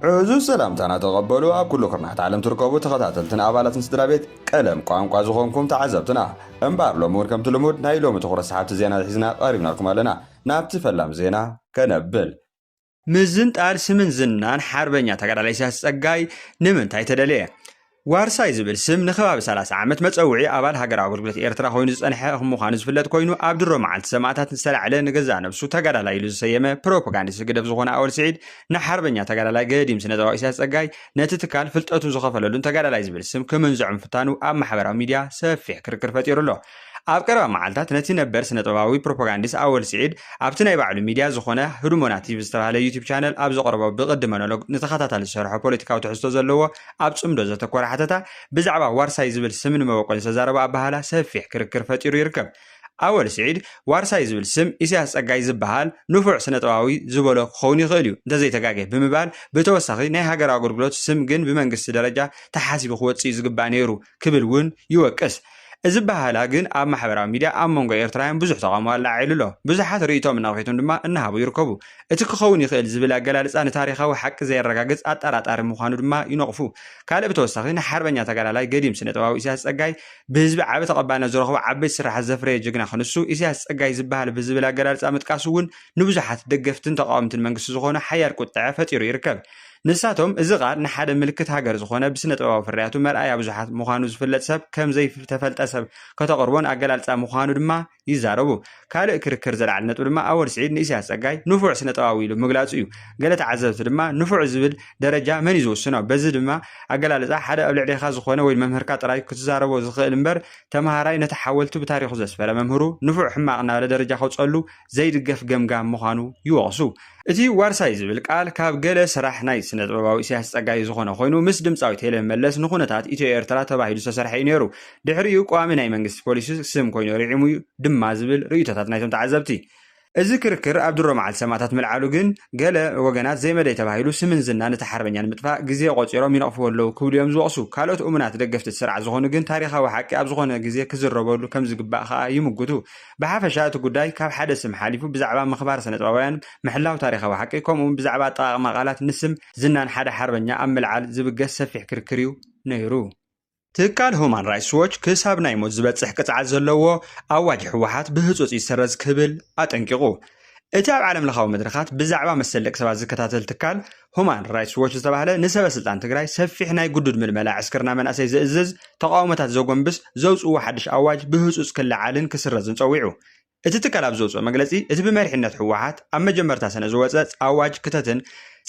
عزوز سلامتنا تقبلوا كل قرنات عالم تركبوا تخطاتلتنا أبالات سدرا بيت قلم قوانقوا زخونكم تعذبتنا انبار لومور كم تلمود نايلو متخور السحابة زينا حزنا قريبنا لكم لنا نابت فلام زينا كنبل مزنت آل سمن زنان حربنيا تقرأ ليسا سقاي نمن تايتداليه وارساي زبل سم نخباب 30 عامت متصوعي ابال هاجر اغلغلت ኤርትራ ኮይኑ ዝጸንሐ ምዃኑ ዝፍለጥ ኮይኑ ኣብ ድሮ መዓልቲ ሰማዕታት ዝተላዕለ ንገዛ ነብሱ ተጋዳላይ ኢሉ ዝሰየመ ፕሮፓጋንዲስት ግደብ ዝኾነ ኣወል ስዒድ ንሓርበኛ ተጋዳላይ ገዲም ስነጠባዊ ኢሳያስ ጸጋይ ነቲ ትካል ፍልጠቱ ዝኸፈለሉን ተጋዳላይ ዝብል ስም ክምንዝዑ ምፍታኑ ኣብ ማሕበራዊ ሚድያ ሰፊሕ ክርክር ፈጢሩ ኣሎ ኣብ ቀረባ መዓልታት ነቲ ነበር ስነጠባዊ ፕሮፓጋንዲስት ኣወል ስዒድ ኣብቲ ናይ ባዕሉ ሚድያ ዝኾነ ህዱሞና ቲቪ ዝተባሃለ ዩቲዩብ ቻነል ኣብ ዘቕረበው ብቅድመ ሞኖሎግ ንተኸታታሊ ዝሰርሖ ፖለቲካዊ ትሕዝቶ ዘለዎ ኣብ ጽምዶ ዘተኮረ ሓተታ ብዛዕባ ዋርሳይ ዝብል ስም ንመበቆል ዝተዛረበ ኣባሃላ ሰፊሕ ክርክር ፈጢሩ ይርከብ ኣወል ስዒድ ዋርሳይ ዝብል ስም ኢሳያስ ጸጋይ ዝበሃል ንፉዕ ስነጠባዊ ዝበሎ ክኸውን ይኽእል እዩ እንተዘይተጋገየ ብምባል ብተወሳኺ ናይ ሃገር ኣገልግሎት ስም ግን ብመንግስቲ ደረጃ ተሓሲቡ ክወፅእ ዝግባእ ነይሩ ክብል እውን ይወቅስ እዚ ባህላ ግን ኣብ ማሕበራዊ ሚድያ ኣብ መንጎ ኤርትራውያን ብዙሕ ተቃውሞ ኣላዒሉሎ ብዙሓት ርእይቶም እናውሒቶም ድማ እናሃቡ ይርከቡ እቲ ክኸውን ይኽእል ዝብል ኣገላልጻ ንታሪኻዊ ሓቂ ዘየረጋግጽ ኣጠራጣሪ ምዃኑ ድማ ይነቕፉ ካልእ ብተወሳኺ ንሓርበኛ ተጋዳላይ ገዲም ስነጠባዊ ኢሳያስ ጸጋይ ብህዝቢ ዓቢ ተቐባልነት ዝረኽቡ ዓበይቲ ስራሓት ዘፍረየ ጅግና ክንሱ ኢሳያስ ጸጋይ ዝበሃል ብዝብል ኣገላልጻ ምጥቃሱ እውን ንብዙሓት ደገፍትን ተቃወምትን መንግስቲ ዝኾነ ሓያል ቁጥዐ ፈጢሩ ይርከብ ንሳቶም እዚ ቃል ንሓደ ምልክት ሃገር ዝኾነ ብስነጠባዊ ፍርያቱ መርኣያ ብዙሓት ምዃኑ ዝፍለጥ ሰብ ከም ዘይተፈልጠ ሰብ ከተቕርቦን ኣገላልጻ ምዃኑ ድማ ይዛረቡ ካልእ ክርክር ዘለዓል ነጥቢ ድማ ኣወል ስዒድ ንኢሳያስ ጸጋይ ንፉዕ ስነጠባዊ ኢሉ ምግላጹ እዩ ገለ ተዓዘብቲ ድማ ንፉዕ ዝብል ደረጃ መን ይዝውስኖ በዚ ድማ ኣገላልጻ ሓደ ኣብ ልዕሊኻ ዝኾነ ወይ መምህርካ ጥራይ ክትዛረቦ ዝኽእል እምበር ተምሃራይ ነቲ ሓወልቲ ብታሪኹ ዘስፈረ መምህሩ ንፉዕ ሕማቕ እናበለ ደረጃ ከውፀሉ ዘይድገፍ ገምጋም ምዃኑ ይወቕሱ እቲ ዋርሳይ ዝብል ቃል ካብ ገለ ስራሕ ናይ ስነጥበባዊ ኢሳያስ ጸጋይ ዝኾነ ኮይኑ ምስ ድምጻዊት ሄለን መለስ ንኹነታት ኢትዮ ኤርትራ ተባሂሉ ዝተሰርሐ እዩ ነይሩ ድሕሪኡ ቋሚ ናይ መንግስቲ ፖሊሲ ስም ኮይኑ ሪዒሙ ድማ ዝብል ርእይቶታት ናይቶም ተዓዘብቲ እዚ ክርክር ኣብ ድሮ መዓልቲ ሰማዕታት ምልዓሉ ግን ገለ ወገናት ዘይመደይ ተባሂሉ ስምን ዝና ነቲ ሓርበኛ ንምጥፋእ ግዜ ቆፂሮም ይነቕፍዎ ኣለዉ ክብሉ እዮም ዝወቕሱ ካልኦት እሙናት ደገፍቲ ስርዓት ዝኾኑ ግን ታሪኻዊ ሓቂ ኣብ ዝኾነ ግዜ ክዝረበሉ ከም ዝግባእ ከዓ ይምግቱ ብሓፈሻ እቲ ጉዳይ ካብ ሓደ ስም ሓሊፉ ብዛዕባ ምኽባር ስነጥበባውያን ምሕላው ታሪኻዊ ሓቂ ከምኡውን ብዛዕባ ኣጠቓቕማ ቃላት ንስም ዝናን ሓደ ሓርበኛ ኣብ ምልዓል ዝብገስ ሰፊሕ ክርክር እዩ ነይሩ ትካል ሁማን ራይትስ ዎች ክሳብ ናይ ሞት ዝበጽሕ ቅጽዓት ዘለዎ ኣዋጅ ሕወሓት ብህጹጽ ይሰረዝ ክብል ኣጠንቂቑ እቲ ኣብ ዓለም ለኻዊ መድረኻት ብዛዕባ መሰል ደቂ ሰባት ዝከታተል ትካል ሁማን ራይትስ ዎች ዝተባሃለ ንሰበ ስልጣን ትግራይ ሰፊሕ ናይ ጉዱድ ምልመላ ዕስክርና መናእሰይ ዝእዝዝ ተቃውሞታት ዘጎንብስ ዘውፅዎ ሓድሽ ኣዋጅ ብህጹጽ ክለዓልን ክስረዝን ጸዊዑ እቲ ትካል ኣብ ዘውፅኦ መግለጺ እቲ ብመሪሕነት ሕወሓት ኣብ መጀመርታ ሰነ ዝወፀ ኣዋጅ ክተትን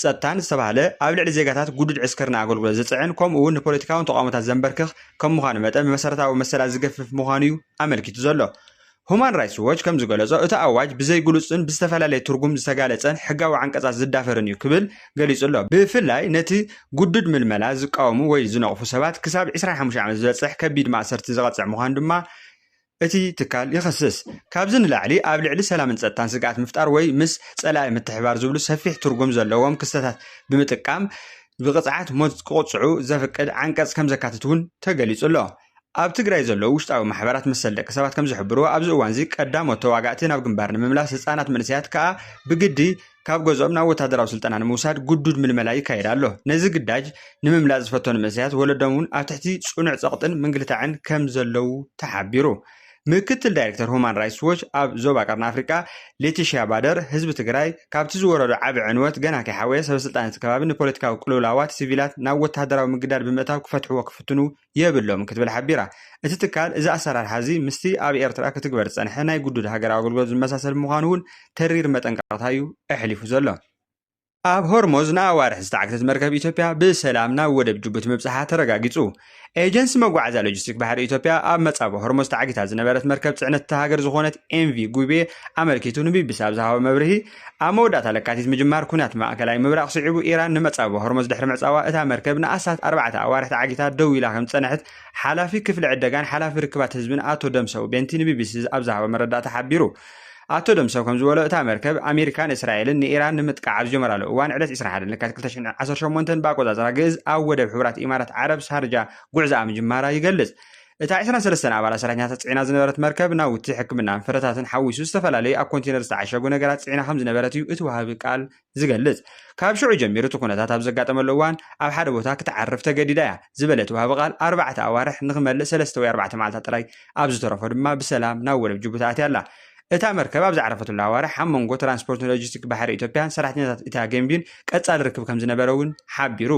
ጸጥታን ዝተባሃለ ኣብ ልዕሊ ዜጋታት ጉዱድ ዕስክርና ኣገልግሎት ዝጽዕን ከምኡውን ንፖለቲካውን ተቃውሞታት ዘንበርክኽ ከም ምዃኑ መጠን መሰረታዊ መሰላት ዝገፍፍ ምዃኑ እዩ ኣመልኪቱ ዘሎ ሁማን ራይትስ ዎች ከም ዝገለጾ እቲ ኣዋጅ ብዘይግሉጽን ብዝተፈላለየ ትርጉም ዝተጋለጸን ሕጋዊ ዓንቀጻት ዝዳፈርን እዩ ክብል ገሊጹ ኣሎ ብፍላይ ነቲ ጉዱድ ምልመላ ዝቃወሙ ወይ ዝነቕፉ ሰባት ክሳብ 25 ዓመት ዝበጽሕ ከቢድ ማእሰርቲ ዝቐጽዕ ምዃኑ ድማ እቲ ትካል ይኸስስ ካብዚ ንላዕሊ ኣብ ልዕሊ ሰላምን ጸጥታን ስጋኣት ምፍጣር ወይ ምስ ጸላኢ ምትሕባር ዝብሉ ሰፊሕ ትርጉም ዘለዎም ክስተታት ብምጥቃም ብቕጽዓት ሞት ክቕጽዑ ዘፍቅድ ዓንቀጽ ከም ዘካትት እውን ተገሊጹ ኣሎ ኣብ ትግራይ ዘለዉ ውሽጣዊ ማሕበራት መሰል ደቂ ሰባት ከም ዝሕብርዎ ኣብዚ እዋን እዚ ቀዳሞት ተዋጋእቲ ናብ ግንባር ንምምላስ ህፃናት መንእሰያት ከዓ ብግዲ ካብ ገዝኦም ናብ ወታደራዊ ስልጠና ንምውሳድ ጉዱድ ምልመላ ይካየድ ኣሎ ነዚ ግዳጅ ንምምላእ ዝፈተኑ መንእሰያት ወለዶም እውን ኣብ ትሕቲ ጽኑዕ ጸቕጥን ምንግልታዕን ከም ዘለዉ ተሓቢሩ ምክትል ዳይሬክተር ሁማን ራይትስ ዎች ኣብ ዞባ ቀርኒ ኣፍሪካ ሌቲሽያ ባደር ህዝቢ ትግራይ ካብቲ ዝወረዱ ዓቢ ዕንወት ገና ከይሓወየ ሰበስልጣናት ከባቢ ንፖለቲካዊ ቅልውላዋት ሲቪላት ናብ ወታደራዊ ምግዳድ ብምእታው ክፈትሕዎ ክፍትኑ የብሎም ክትብል ሓቢራ እቲ ትካል እዚ ኣሰራርሓ እዚ ምስቲ ኣብ ኤርትራ ክትግበር ዝጸንሐ ናይ ጉዱድ ሃገራዊ ኣገልግሎት ዝመሳሰል ምዃኑ እውን ተሪር መጠንቀቕታ እዩ ኣሕሊፉ ዘሎ ኣብ ሆርሞዝ ንኣዋርሕ ዝተዓገተት መርከብ ኢትዮጵያ ብሰላም ናብ ወደብ ጅቡቲ ምብጽሓ ተረጋጊጹ ኤጀንሲ መጓዓዝያ ሎጂስቲክ ባሕሪ ኢትዮጵያ ኣብ መጻብ ሆርሞዝ ተዓጊታ ዝነበረት መርከብ ጽዕነት ሃገር ዝኾነት ኤምቪ ጉቤ ኣመልኪቱ ንቢቢሲ ኣብ ዝሃበ መብርሂ ኣብ መወዳእታ ለካቲት ምጅማር ኩናት ማእከላዊ ምብራቕ ስዒቡ ኢራን ንመጻብ ሆርሞዝ ድሕሪ ምዕጻዋ እታ መርከብ ንኣሳት 4 ኣዋርሕ ተዓጊታ ደው ኢላ ከም ዝጸንሐት ሓላፊ ክፍሊ ዕደጋን ሓላፊ ርክባት ህዝብን ኣቶ ደምሰው ቤንቲ ንቢቢሲ ኣብ ዝሃበ መረዳእታ ሓቢሩ ኣቶ ደምሰው ከም ዝበሎ እታ መርከብ ኣሜሪካን እስራኤልን ንኢራን ንምጥቃዕ ኣብ ዝጀመራሉ እዋን ዕለት 21 ለካቲት 2018 ብኣቆጻጽራ ግእዝ ኣብ ወደብ ሕቡራት ኢማራት ዓረብ ሳርጃ ጉዕዛ ምጅማራ ይገልጽ እታ 23 ኣባላት ሰራሕተኛታት ጽዒና ዝነበረት መርከብ ናውቲ ሕክምናን ፍረታትን ሓዊሱ ዝተፈላለዩ ኣብ ኮንቴነር ዝተዓሸጉ ነገራት ጽዒና ከም ዝነበረት እዩ እቲ ወሃቢ ቃል ዝገልጽ። ካብ ሽዑ ጀሚሩ እቲ ኩነታት ኣብ ዘጋጠመሉ እዋን ኣብ ሓደ ቦታ ክትዓርፍ ተገዲዳ እያ ዝበለት ወሃቢ ቃል 4 ኣዋርሕ ንኽመልእ 3 ወይ 4 መዓልታት ጥራይ ኣብ ዝተረፈ ድማ ብሰላም ናብ ወደብ ጅቡቲ ኣትያ ኣላ። እታ መርከብ ኣብ ዝዓረፈትሉ ኣዋርሕ ኣብ መንጎ ትራንስፖርት ሎጂስቲክ ባሕሪ ኢትዮጵያን ሰራሕተኛታት እታ ገንቢን ቀጻሊ ርክብ ከም ዝነበረ እውን ሓቢሩ።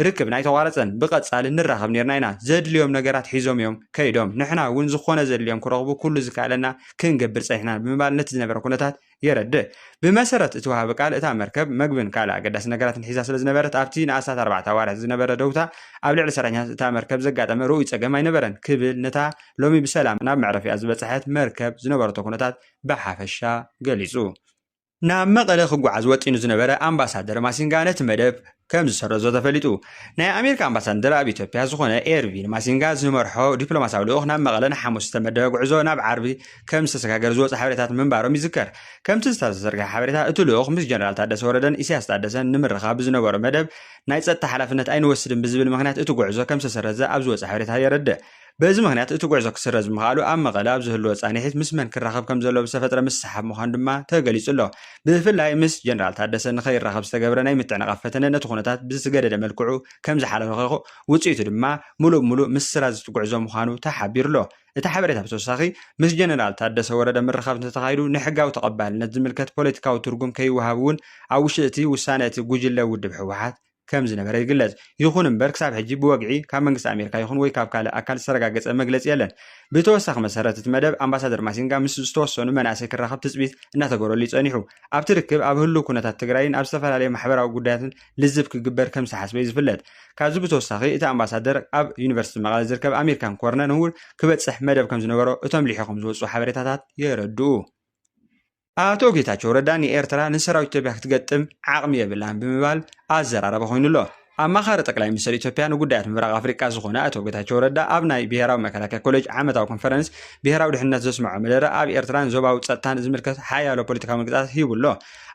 ርክብ ናይ ተቋረፀን ብቐጻሊ ንራኸብ ነርና ኢና ዘድልዮም ነገራት ሒዞም እዮም ከይዶም ንሕና እውን ዝኾነ ዘድልዮም ክረኽቡ ኩሉ ዝካለና ክንገብር ፀኒሕና ብምባል ነቲ ዝነበረ ኩነታት የረድእ። ብመሰረት እቲ ወሃቢ ቃል እታ መርከብ መግብን ካልእ ኣገዳሲ ነገራትን ሒዛ ስለ ዝነበረት ኣብቲ ንኣሳት 4 ኣዋርሕ ዝነበረ ደውታ ኣብ ልዕሊ ሰራሕተኛታት እታ መርከብ ዘጋጠመ ርኡይ ፀገም ኣይነበረን ክብል ነታ ሎሚ ብሰላም ናብ መዕረፊያ ዝበፅሐት መርከብ ዝነበረቶ ኩነታት ብሓፈሻ ገሊጹ። ናብ መቐለ ክጓዓዝ ወጢኑ ዝነበረ ኣምባሳደር ማሲንጋ ነቲ መደብ ከም ዝሰረዞ ተፈሊጡ። ናይ ኣሜሪካ ኣምባሳደር ኣብ ኢትዮጵያ ዝኾነ ኤርቪን ማሲንጋ ዝመርሖ ዲፕሎማሲያዊ ልኡኽ ናብ መቐለ ንሓሙስ ዝተመደበ ጉዕዞ ናብ ዓርቢ ከም ዝተሰጋገረ ዝወፅእ ሓበሬታት ምንባሮም ይዝከር። ከምቲ ዝተዘርግሐ ሓበሬታ እቲ ልኡኽ ምስ ጀነራል ታደሰ ወረደን ኢሳያስ ታደሰን ንምርኻብ ብዝነበሮ መደብ ናይ ፀጥታ ሓላፍነት ኣይንወስድን ብዝብል ምክንያት እቲ ጉዕዞ ከም ዝተሰረዘ ኣብ ዝወፅእ ሓበሬታ የረድእ። በዚ ምክንያት እቲ ጉዕዞ ክስረዝ ምኽኣሉ ኣብ መቐለ ኣብ ዝህልዎ ጻኒሒት ምስ መን ክራኸብ ከም ዘሎ ብዝተፈጥረ ምስሓብ ምዃኑ ድማ ተገሊጹ ኣሎ። ብፍላይ ምስ ጀነራል ታደሰ ንኸይራኸብ ዝተገብረ ናይ ምትዕንቓፍ ፈተነ ነቲ ኩነታት ብዝገደደ መልክዑ ከም ዝሓለፈ ውፅኢቱ ድማ ሙሉእ ብሙሉእ ምስ ስራዝ ጉዕዞ ምዃኑ ተሓቢሩ ኣሎ። እቲ ሓበሬታ ብተወሳኺ ምስ ጀነራል ታደሰ ወረደ ምርኻብ እንተተኻይዱ ንሕጋዊ ተቐባልነት ዝምልከት ፖለቲካዊ ትርጉም ከይወሃብ እውን ኣብ ውሽጢ እቲ ውሳነ እቲ ጉጅለ ውድብ ሕወሓት ከም ዝነበረ ይግለጽ። ይኹን እምበር ክሳብ ሕጂ ብወግዒ ካብ መንግስቲ ኣሜሪካ ይኹን ወይ ካብ ካልእ ኣካል ዝተረጋገፀ መግለፂ የለን። ብተወሳኺ መሰረት እቲ መደብ ኣምባሳደር ማሲንጋ ምስ ዝተወሰኑ መናእሰይ ክራኸብ ትፅቢት እናተገበረሉ ይጸኒሑ። ኣብቲ ርክብ ኣብ ህሉ ኩነታት ትግራይን ኣብ ዝተፈላለዩ ማሕበራዊ ጉዳያትን ልዝብ ክግበር ከም ዝሓስበ እዩ ዝፍለጥ። ካብዚ ብተወሳኺ እቲ ኣምባሳደር ኣብ ዩኒቨርሲቲ መቐለ ዝርከብ ኣሜሪካን ኮርነር እውን ክበፅሕ መደብ ከም ዝነበሮ እቶም ሊሒቖም ዝወፁ ሓበሬታታት የረድኡ። አቶ ጌታቸው ረዳ ንኤርትራ ንሰራዊት ኢትዮጵያ ክትገጥም ዓቕሚ የብላን ብምባል ኣዘራረበ ኮይኑ ኣሎ። ኣማኻሪ ጠቅላይ ሚኒስትር ኢትዮጵያ ንጉዳያት ምብራቕ ኣፍሪቃ ዝኾነ አቶ ጌታቸው ረዳ ኣብ ናይ ብሔራዊ መከላከያ ኮሌጅ ዓመታዊ ኮንፈረንስ ብሔራዊ ድሕንነት ዘስምዖ መደረ ኣብ ኤርትራን ዞባዊ ፀጥታን ዝምልከት ሓያሎ ፖለቲካዊ ምግለጻት ሂቡ ኣሎ።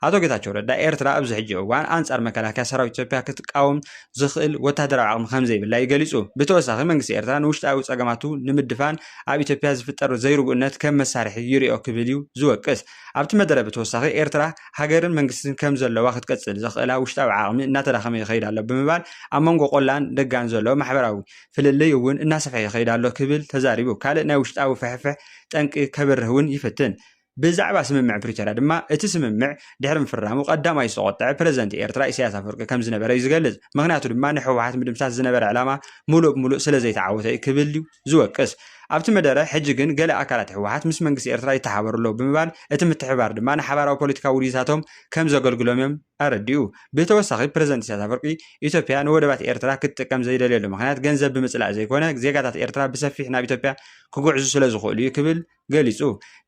አቶ ጌታቸው ረዳ ኤርትራ ኣብዚ ሕጂ እዋን ኣንጻር መከላከያ ሰራዊት ኢትዮጵያ ክትቃወም ዝኽእል ወታደራዊ ዓቕሚ ከም ዘይብላ ይገሊጹ። ብተወሳኺ መንግስቲ ኤርትራ ንውሽጣዊ ፀገማቱ ንምድፋን ኣብ ኢትዮጵያ ዝፍጠር ዘይርጉእነት ከም መሳርሒ ይርኦ ክብል እዩ ዝወቅስ። ኣብቲ መደረ ብተወሳኺ ኤርትራ ሃገርን መንግስትን ከም ዘለዋ ክትቀጽል ዘኽእላ ውሽጣዊ ዓቕሚ እናተዳኸመ ይኸይድ ኣሎ ብምባል ኣብ መንጎ ቆላን ደጋን ዘሎ ማሕበራዊ ፍልልይ እውን እናሰፍሐ ይኸይድ ኣሎ ክብል ተዛሪቡ። ካልእ ናይ ውሽጣዊ ፍሕፍሕ ጠንቂ ከበርህ እውን ይፍትን። ብዛዕባ ስምምዕ ፕሪቶሪያ ድማ እቲ ስምምዕ ድሕሪ ምፍራሙ ቀዳማይ ዝተቆጠዐ ፕረዚደንት ኤርትራ ኢሳያስ ኣፈወርቂ ከም ዝነበረ እዩ ዝገልጽ። ምክንያቱ ድማ ንሕወሓት ምድምሳስ ዝነበረ ዕላማ ሙሉእ ብሙሉእ ስለ ዘይተዓወተ እዩ ክብል እዩ ዝወቅስ። ኣብቲ መደረ ሕጂ ግን ገለ ኣካላት ሕወሓት ምስ መንግስቲ ኤርትራ ይተሓበሩ ኣለዉ ብምባል እቲ ምትሕብባር ድማ ንሓባራዊ ፖለቲካዊ ውድይታቶም ከም ዘገልግሎም እዮም ኣረዲኡ። ብተወሳኺ ፕረዚደንት ኢሳያስ ኣፈወርቂ ኢትዮጵያ ንወደባት ኤርትራ ክትጥቀም ዘይደልየሉ ምክንያት ገንዘብ ብምፅላእ ዘይኮነ ዜጋታት ኤርትራ ብሰፊሕ ናብ ኢትዮጵያ ክጉዕዙ ስለ ዝኽእሉ እዩ ክብል ገሊጹ።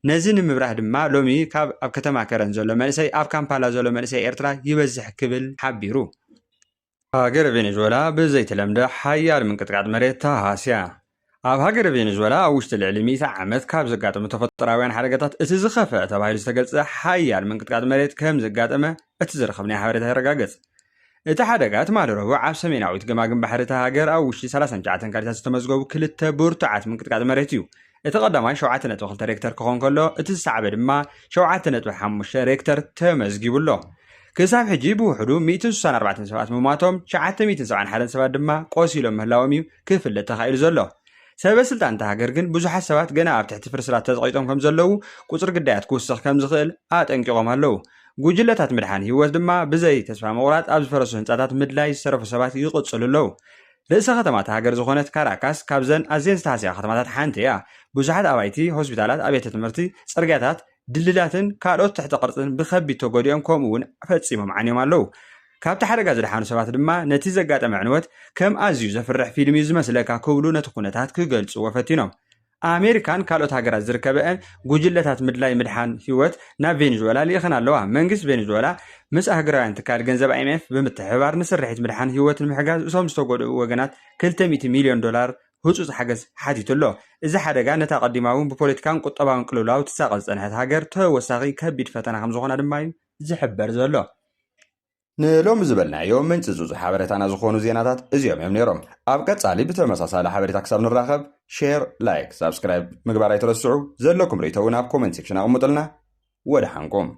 ነዚ ንምብራህ ድማ ሎሚ ካብ ኣብ ከተማ ከረን ዘሎ መንእሰይ ኣብ ካምፓላ ዘሎ መንእሰይ ኤርትራ ይበዝሕ ክብል ሓቢሩ። ሃገረ ቬኔዙዌላ ብዘይተለምደ ሓያል ምንቅጥቃጥ መሬት ተሃስያ። ኣብ ሃገረ ቬኔዙዌላ ኣብ ውሽጢ ልዕሊ 100 ዓመት ካብ ዘጋጠሙ ተፈጥሮአውያን ሓደጋታት እቲ ዝኸፍአ ተባሂሉ ዝተገልጸ ሓያል ምንቅጥቃጥ መሬት ከም ዘጋጠመ እቲ ዝረኸብናዮ ሓበሬታ ይረጋገጽ። እቲ ሓደጋ ትማሊ ረቡዕ ኣብ ሰሜናዊት ገማግም ባሕሪ እታ ሃገር ኣብ ውሽጢ 39 ካሊታት ዝተመዝገቡ ክልተ ብርቱዓት ምንቅጥቃጥ መሬት እዩ። እቲ ቀዳማይ 7.2 ሬክተር ክኾን ከሎ እቲ ዝሰዓበ ድማ 7.5 ሬክተር ተመዝጊቡ ኣሎ። ክሳብ ሕጂ ብውሕዱ 164 ሰባት ምሟቶም 971 ሰባት ድማ ቆሲሎም ምህላዎም እዩ ክፍለጥ ተኻኢሉ ዘሎ። ሰበስልጣን እታ ሃገር ግን ብዙሓት ሰባት ገና ኣብ ትሕቲ ፍርስራት ተዘቒጦም ከም ዘለዉ ቁፅሪ ግዳያት ክውስኽ ከም ዝኽእል ኣጠንቂቖም ኣለዉ። ጉጅለታት ምድሓን ህይወት ድማ ብዘይ ተስፋ ምቑራፅ ኣብ ዝፈረሱ ህንፃታት ምድላይ ዝሰረፉ ሰባት ይቕፅሉ ኣለዉ። ርእሰ ከተማት ሃገር ዝኾነት ካራካስ ካብዘን ኣዝየን ዝተሃስያ ከተማታት ሓንቲ እያ። ብዙሓት ኣባይቲ ሆስፒታላት፣ ኣብያተ ትምህርቲ፣ ፅርግያታት፣ ድልድላትን ካልኦት ትሕቲ ቅርፅን ብከቢድ ተጎዲኦም ከምኡ እውን ፈፂሞም ዓንዮም ኣለዉ። ካብቲ ሓደጋ ዝደሓኑ ሰባት ድማ ነቲ ዘጋጠመ ዕንወት ከም ኣዝዩ ዘፍርሕ ፊልም እዩ ዝመስለካ ክብሉ ነቲ ኩነታት ክገልጽዎ ፈቲኖም። ኣሜሪካን ካልኦት ሃገራት ዝርከበአን ጉጅለታት ምድላይ ምድሓን ህይወት ናብ ቬኔዙዌላ ልኢኸን ኣለዋ። መንግስቲ ቬኔዙዌላ ምስ ሃገራውያን ትካል ገንዘብ IMF ብምትሕብባር ንስርሒት ምድሓን ህይወት ንምሕጋዝ እቶም ዝተጎድኡ ወገናት $200 ሚልዮን ህፁፅ ሓገዝ ሓቲቱ ኣሎ። እዚ ሓደጋ ነታ ቀዲማውን ብፖለቲካን ቁጠባውን ቅልውላው ትሳቐል ዝፀንሐት ሃገር ተወሳኺ ከቢድ ፈተና ከም ዝኾና ድማ እዩ ዝሕበር ዘሎ። ንሎሚ ዝበልናዮም ምንጭ ዝውፁ ሓበሬታና ዝኾኑ ዜናታት እዚኦም እዮም ነይሮም። ኣብ ቀጻሊ ብተመሳሳሊ ሓበሬታ ክሳብ ንራኸብ ሼር ላይክ ሳብስክራይብ ምግባር ኣይትረስዑ ዘለኩም ርእቶ እውን ኣብ ኮመንት ሴክሽን ኣቕሙጡልና ወደ ሓንኩም